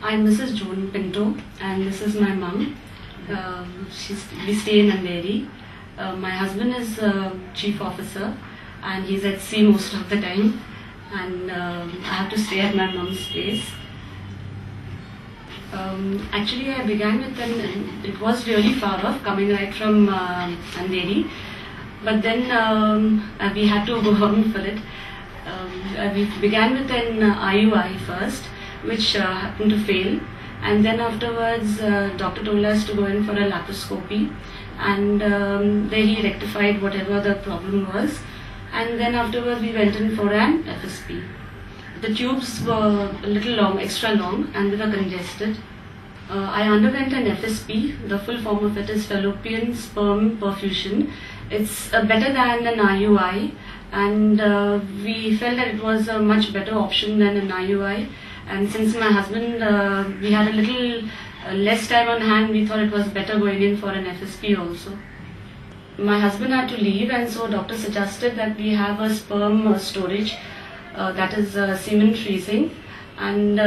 I'm Mrs. Joan Pinto, and this is my mum. We stay in Andheri. My husband is chief officer, and he's at sea most of the time, and I have to stay at my mum's place. Actually, I began with it was really far off, coming right from Andheri, but then we had to go home for it. We began with an IUI first, which happened to fail, and then afterwards doctor told us to go in for a laparoscopy, and there he rectified whatever the problem was, and then afterwards we went in for an FSP. The tubes were a little long, extra long, and they were congested. I underwent an FSP. The full form of it is fallopian sperm perfusion. It's better than an IUI, and we felt that it was a much better option than an IUI. And since my husband, we had a little less time on hand, we thought it was better going in for an FSP also. My husband had to leave, and so doctor suggested that we have a sperm storage, that is semen freezing. And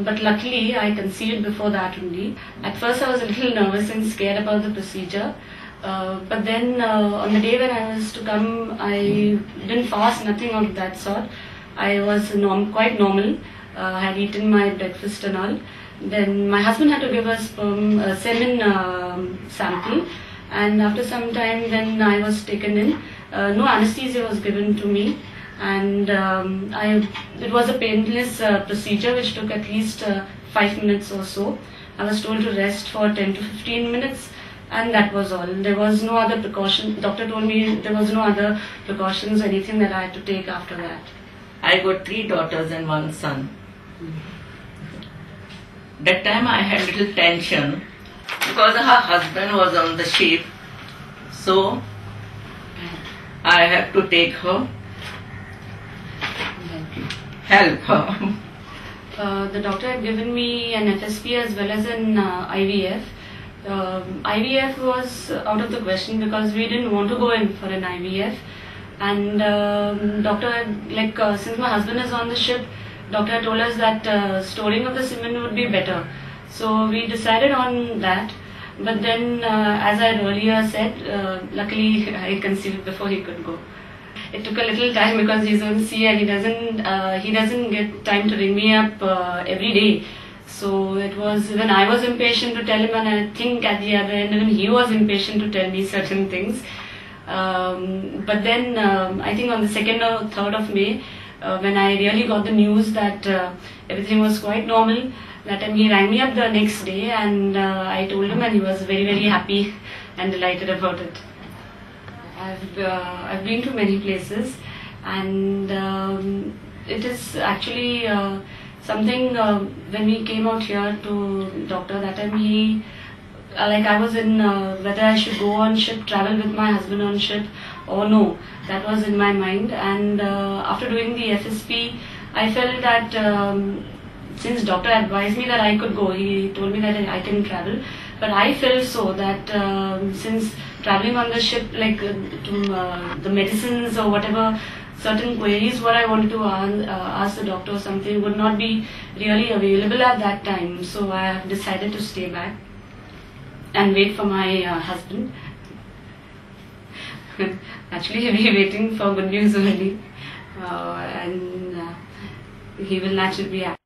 but luckily I conceived before that only. At first I was a little nervous and scared about the procedure, but then on the day when I was to come, I didn't fast, nothing of that sort. I was quite normal. I had eaten my breakfast and all. Then my husband had to give us semen sample, and after some time then I was taken in. No anesthesia was given to me, and it was a painless procedure which took at least 5 minutes or so. I was told to rest for 10 to 15 minutes, and that was all. There was no other precaution. Doctor told me there was no other precautions or anything that I had to take after that. I got 3 daughters and 1 son. That time I had little tension because her husband was on the ship, so I have to take her, help her. The doctor had given me an FSP as well as an IVF. IVF was out of the question because we didn't want to go in for an IVF, and doctor had, since my husband is on the ship, doctor had told us that storing of the semen would be better. So we decided on that. But then, as I had earlier said, luckily I conceived before he could go. It took a little time because he's on sea and he doesn't get time to ring me up every day. So it was when I was impatient to tell him, and I think at the other end even he was impatient to tell me certain things. But then I think on the 2nd or 3rd of May, when I really got the news that everything was quite normal, that time he rang me up the next day, and I told him, and he was very, very happy and delighted about it. I've been to many places, and it is actually something. When we came out here to doctor, that time he, I was in whether I should go on ship, travel with my husband on ship or no. That was in my mind, and after doing the FSP, I felt that since doctor advised me that I could go, he told me that I can travel, but I felt so that since traveling on the ship, to the medicines or whatever, certain queries what I wanted to ask the doctor or something would not be really available at that time, so I have decided to stay back and wait for my husband. Actually, he'll be waiting for good news only, and he will naturally be happy.